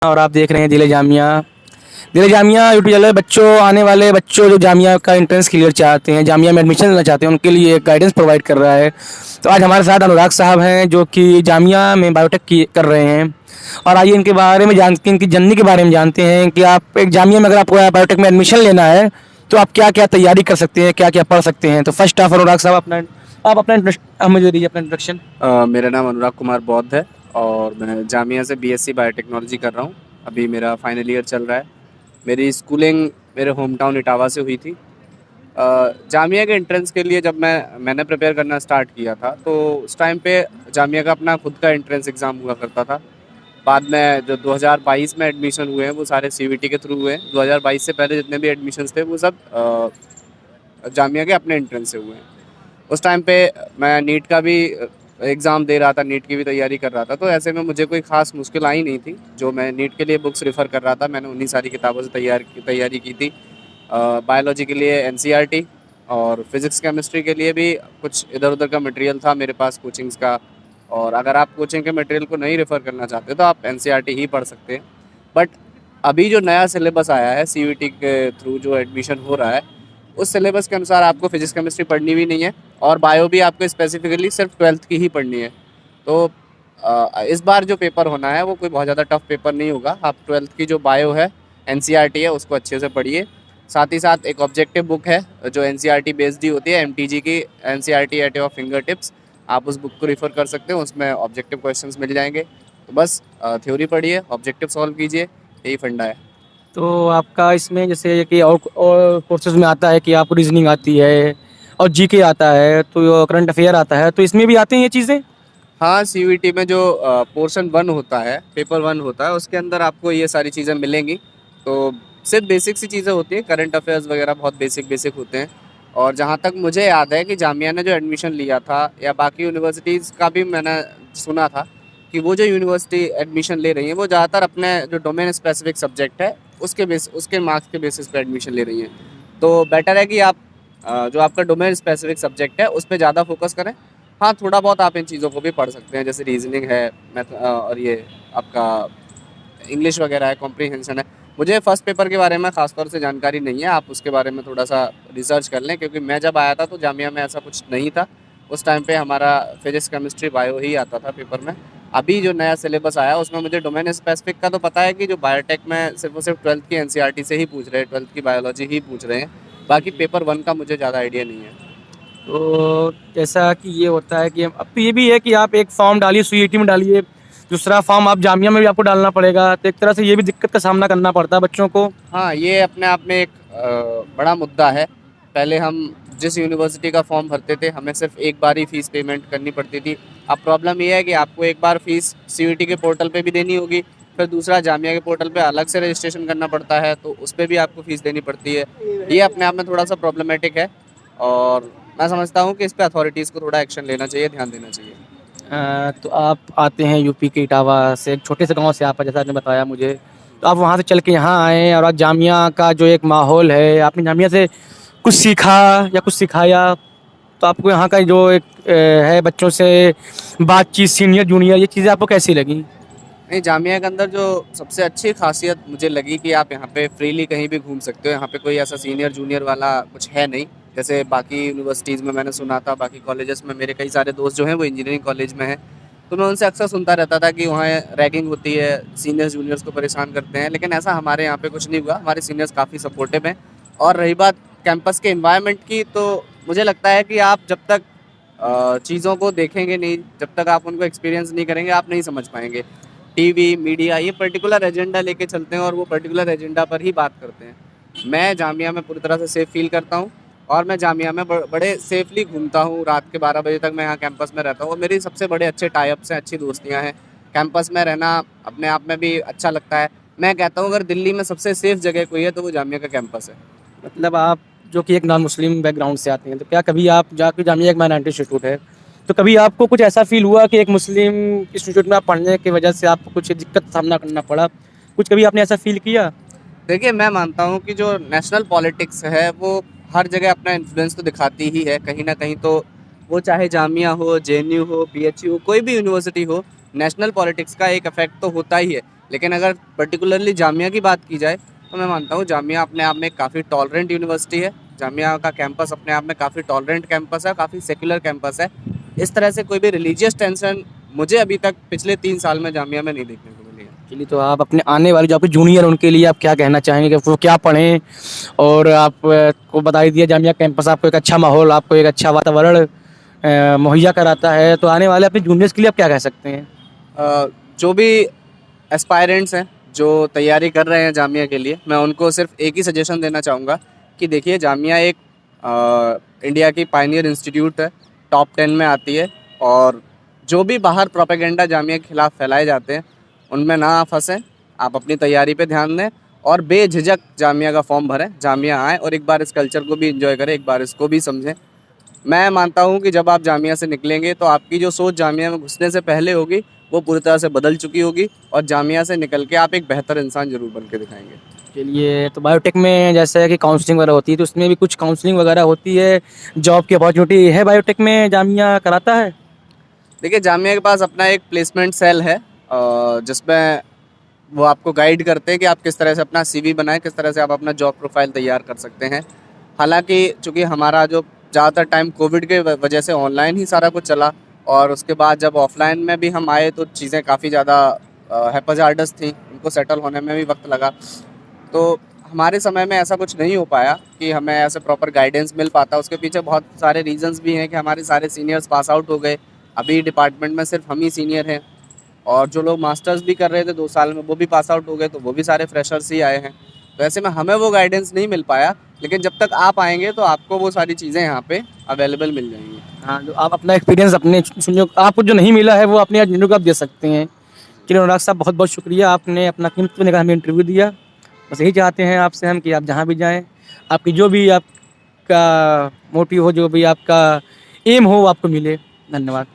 और आप देख रहे हैं दिले जामिया यूट्यूब चैनल। बच्चों आने वाले बच्चों जो जामिया का एंट्रेंस क्लियर चाहते हैं, जामिया में एडमिशन लेना चाहते हैं, उनके लिए एक गाइडेंस प्रोवाइड कर रहा है। तो आज हमारे साथ अनुराग साहब हैं जो कि जामिया में बायोटेक की कर रहे हैं। और आइए इनके बारे में इनकी जर्नी के बारे में जानते हैं कि आप एक जामिया में अगर आपको बायोटेक में एडमिशन लेना है तो आप क्या क्या तैयारी कर सकते हैं, क्या क्या पढ़ सकते हैं। तो फर्स्ट ऑफ अनुराग साहब आप मुझे दीजिए अपना इंट्रोडक्शन। मेरा नाम अनुराग कुमार बौद्ध है और मैं जामिया से बीएससी बायोटेक्नोलॉजी कर रहा हूँ। अभी मेरा फाइनल ईयर चल रहा है। मेरी स्कूलिंग मेरे होम टाउन इटावा से हुई थी। जामिया के एंट्रेंस के लिए जब मैंने प्रिपेयर करना स्टार्ट किया था तो उस टाइम पे जामिया का अपना खुद का एंट्रेंस एग्ज़ाम हुआ करता था। बाद में जो 2022 में एडमिशन हुए हैं वो सारे सीवीटी के थ्रू हुए हैं। 2022 से पहले जितने भी एडमिशन्स थे वो सब जामिया के अपने एंट्रेंस से हुए हैं। उस टाइम पे मैं नीट का भी एग्ज़ाम दे रहा था, नीट की भी तैयारी कर रहा था। तो ऐसे में मुझे कोई ख़ास मुश्किल आई नहीं थी। जो मैं नीट के लिए बुक्स रेफ़र कर रहा था मैंने उन्हीं सारी किताबों से तैयारी की थी। बायोलॉजी के लिए एनसीईआरटी और फिज़िक्स केमिस्ट्री के लिए भी कुछ इधर उधर का मटेरियल था मेरे पास कोचिंग्स का। और अगर आप कोचिंग के मटेरियल को नहीं रेफ़र करना चाहते तो आप एनसीईआरटी ही पढ़ सकते हैं। बट अभी जो नया सिलेबस आया है सीयूईटी के थ्रू जो एडमिशन हो रहा है उस सिलेबस के अनुसार आपको फिजिक्स केमिस्ट्री पढ़नी भी नहीं है और बायो भी आपको स्पेसिफिकली सिर्फ 12th की ही पढ़नी है। तो इस बार जो पेपर होना है वो कोई बहुत ज़्यादा टफ पेपर नहीं होगा। आप 12th की जो बायो है एनसीईआरटी है उसको अच्छे से पढ़िए। साथ ही साथ एक ऑब्जेक्टिव बुक है जो एनसीईआरटी बेस्ड ही होती है, एमटीजी की NCERT at your finger tips. आप उस बुक को रेफ़र कर सकते हो, उसमें ऑब्जेक्टिव क्वेश्चंस मिल जाएंगे। तो बस थ्योरी पढ़िए, ऑब्जेक्टिव सॉल्व कीजिए, यही फंडा है। तो आपका इसमें जैसे कि और कोर्सेज में आता है कि आपको रीजनिंग आती है और जीके आता है, तो करंट अफेयर आता है, तो इसमें भी आते हैं ये चीज़ें। हाँ, सीयूईटी में जो पोर्शन 1 होता है, पेपर 1 होता है, उसके अंदर आपको ये सारी चीज़ें मिलेंगी। तो सिर्फ बेसिक सी चीज़ें होती हैं, करंट अफेयर्स वगैरह बहुत बेसिक होते हैं। और जहाँ तक मुझे याद है कि जामिया ने जो एडमिशन लिया था या बाकी यूनिवर्सिटीज़ का भी मैंने सुना था कि वो जो यूनिवर्सिटी एडमिशन ले रही हैं वो ज़्यादातर अपने जो डोमेन स्पेसिफिक सब्जेक्ट है उसके मार्क्स के बेसिस पे एडमिशन ले रही हैं। तो बेटर है कि आप जो आपका डोमेन स्पेसिफिक सब्जेक्ट है उस पे ज़्यादा फोकस करें। हाँ, थोड़ा बहुत आप इन चीज़ों को भी पढ़ सकते हैं, जैसे रीजनिंग है, और ये आपका इंग्लिश वगैरह है, कॉम्प्रीहेंशन है। मुझे फर्स्ट पेपर के बारे में ख़ास तौर से जानकारी नहीं है, आप उसके बारे में थोड़ा-सा रिसर्च कर लें क्योंकि मैं जब आया था तो जामिया में ऐसा कुछ नहीं था। उस टाइम पे हमारा फिज़िक्स, केमिस्ट्री, बायो ही आता था पेपर में। अभी जो नया सिलेबस आया उसमें मुझे डोमेन स्पेसिफिक का तो पता है कि जो बायोटेक में सिर्फ़ और सिर्फ 12th की एनसीईआरटी से ही पूछ रहे हैं, 12th की बायोलॉजी ही पूछ रहे हैं। बाकी पेपर 1 का मुझे ज़्यादा आइडिया नहीं है। तो जैसा कि ये होता है कि अब तो ये भी है कि आप एक फॉर्म डालिए सीईटी में डालिए, दूसरा फॉर्म आप जामिया में भी आपको डालना पड़ेगा, तो एक तरह से ये भी दिक्कत का सामना करना पड़ता है बच्चों को। हाँ, ये अपने आप में एक बड़ा मुद्दा है। पहले हम जिस यूनिवर्सिटी का फॉर्म भरते थे, हमें सिर्फ़ एक बार ही फ़ीस पेमेंट करनी पड़ती थी। अब प्रॉब्लम ये है कि आपको एक बार फ़ीस सीयूईटी के पोर्टल पे भी देनी होगी, फिर दूसरा जामिया के पोर्टल पे अलग से रजिस्ट्रेशन करना पड़ता है, तो उस पे भी आपको फ़ीस देनी पड़ती है। ये अपने आप में थोड़ा-सा प्रॉब्लमैटिक है और मैं समझता हूँ कि इस पे अथॉरिटीज़ को थोड़ा एक्शन लेना चाहिए, ध्यान देना चाहिए। तो आप आते हैं यूपी के इटावा से, एक छोटे से गांव से आप, जैसा आपने बताया मुझे, तो आप वहां से चल के यहाँ आए और आज जामिया का जो एक माहौल है, आपने जामिया से कुछ सीखा या कुछ सिखाया, तो आपको यहाँ का जो एक है बच्चों से बातचीत, सीनियर जूनियर, ये चीज़ें आपको कैसी लगी। नहीं, जामिया के अंदर जो सबसे अच्छी खासियत मुझे लगी कि आप यहाँ पे फ्रीली कहीं भी घूम सकते हो। यहाँ पे कोई ऐसा सीनियर जूनियर वाला कुछ है नहीं, जैसे बाकी यूनिवर्सिटीज़ में मैंने सुना था, बाकी कॉलेजेस में मेरे कई सारे दोस्त जो हैं वो इंजीनियरिंग कॉलेज में हैं। तो मैं उनसे अक्सर सुनता रहता था कि वहाँ रैगिंग होती है, सीनियर्स जूनियर्स को परेशान करते हैं, लेकिन ऐसा हमारे यहाँ पे कुछ नहीं हुआ। हमारे सीनियर्स काफ़ी सपोर्टिव हैं। और रही बात कैंपस के एनवायरनमेंट की, तो मुझे लगता है कि आप जब तक चीज़ों को देखेंगे नहीं, जब तक आप उनको एक्सपीरियंस नहीं करेंगे, आप नहीं समझ पाएँगे। टीवी, मीडिया ये पर्टिकुलर एजेंडा लेके चलते हैं और वो पर्टिकुलर एजेंडा पर ही बात करते हैं। मैं जामिया में पूरी तरह से सेफ़ फ़ील करता हूँ और मैं जामिया में बड़े सेफ़ली घूमता हूँ। रात के 12 बजे तक मैं यहाँ कैंपस में रहता हूँ और मेरी सबसे बड़े अच्छे टाई अप्स हैं, अच्छी दोस्तियाँ हैं। कैंपस में रहना अपने आप में भी अच्छा लगता है। मैं कहता हूँ अगर दिल्ली में सबसे सेफ़ जगह कोई है तो वो जामिया का कैंपस है। मतलब आप जो कि एक नॉन मुस्लिम बैकग्राउंड से आते हैं, तो क्या कभी आप जाके, जामिया एक माइनॉरिटी इंस्टीट्यूट है, तो कभी आपको कुछ ऐसा फील हुआ कि एक मुस्लिम इंस्टीट्यूट में आप पढ़ने की वजह से आपको कुछ दिक्कत का सामना करना पड़ा, कुछ कभी आपने ऐसा फील किया। देखिए, मैं मानता हूँ कि जो नेशनल पॉलिटिक्स है वो हर जगह अपना इन्फ्लुएंस तो दिखाती ही है कहीं न कहीं। तो वो चाहे जामिया हो, जेएनयू हो, बीएचयू हो, कोई भी यूनिवर्सिटी हो, नेशनल पॉलिटिक्स का एक इफ़ेक्ट तो होता ही है। लेकिन अगर पर्टिकुलरली जामिया की बात की जाए तो मैं मानता हूँ जामिया अपने आप में काफ़ी टॉलरेंट यूनिवर्सिटी है। जामिया का कैंपस अपने आप में काफ़ी टॉलरेंट कैंपस है, काफ़ी सेकुलर कैंपस है। इस तरह से कोई भी रिलीजियस टेंशन मुझे अभी तक पिछले 3 साल में जामिया में नहीं देखने को मिली है। चलिए, तो आप अपने आने वाले जो आपके जूनियर उनके लिए आप क्या कहना चाहेंगे कि वो क्या पढ़ें? और आप को बता ही दिया जामिया कैंपस आपको एक अच्छा माहौल, आपको एक अच्छा वातावरण मुहैया कराता है, तो आने वाले अपने जूनियर्स के लिए आप क्या कह सकते हैं? जो भी एस्पायरेंट्स हैं जो तैयारी कर रहे हैं जामिया के लिए, मैं उनको सिर्फ एक ही सजेशन देना चाहूँगा कि देखिए जामिया एक इंडिया की पायनियर इंस्टीट्यूट है, टॉप 10 में आती है। और जो भी बाहर प्रोपेगेंडा जामिया के खिलाफ फैलाए जाते हैं उनमें ना फंसें, आप अपनी तैयारी पे ध्यान दें और बेझिझक जामिया का फॉर्म भरें, जामिया आएँ और एक बार इस कल्चर को भी इंजॉय करें, एक बार इसको भी समझें। मैं मानता हूँ कि जब आप जामिया से निकलेंगे तो आपकी जो सोच जामिया में घुसने से पहले होगी वो पूरी तरह से बदल चुकी होगी और जामिया से निकल के आप एक बेहतर इंसान ज़रूर बन के दिखाएंगे। चलिए, तो बायोटेक में जैसे कि काउंसलिंग वगैरह होती है, तो उसमें भी कुछ काउंसलिंग वगैरह होती है, जॉब की अपॉर्चुनिटी है बायोटेक में, जामिया कराता है? देखिए जामिया के पास अपना एक प्लेसमेंट सेल है जिसमें वो आपको गाइड करते हैं कि आप किस तरह से अपना सीवी बनाएं, किस तरह से आप अपना जॉब प्रोफाइल तैयार कर सकते हैं। हालांकि चूँकि हमारा जो ज़्यादातर टाइम कोविड के वजह से ऑनलाइन ही सारा कुछ चला और उसके बाद जब ऑफलाइन में भी हम आए तो चीज़ें काफ़ी ज़्यादा हैप्पीजार्डस थी, उनको सेटल होने में भी वक्त लगा। तो हमारे समय में ऐसा कुछ नहीं हो पाया कि हमें ऐसे प्रॉपर गाइडेंस मिल पाता। उसके पीछे बहुत सारे रीजंस भी हैं कि हमारे सारे सीनियर्स पास आउट हो गए, अभी डिपार्टमेंट में सिर्फ हम ही सीनियर हैं और जो लोग मास्टर्स भी कर रहे थे 2 साल में वो भी पास आउट हो गए, तो वो भी सारे फ्रेशर्स ही आए हैं। तो ऐसे में हमें वो गाइडेंस नहीं मिल पाया, लेकिन जब तक आप आएंगे तो आपको वो सारी चीज़ें यहाँ पे अवेलेबल मिल जाएंगी। हाँ, जो आप अपना एक्सपीरियंस अपने सुनिए, आपको जो नहीं मिला है वो अपने जूनियर को आप दे सकते हैं। चलिए अनुराग साहब, बहुत बहुत शुक्रिया, आपने अपना कीमती निगाह हमें इंटरव्यू दिया। बस यही चाहते हैं आपसे हम कि आप जहाँ भी जाएँ, आपकी जो भी आपका मोटिव हो, जो भी आपका एम हो, वो आपको मिले। धन्यवाद।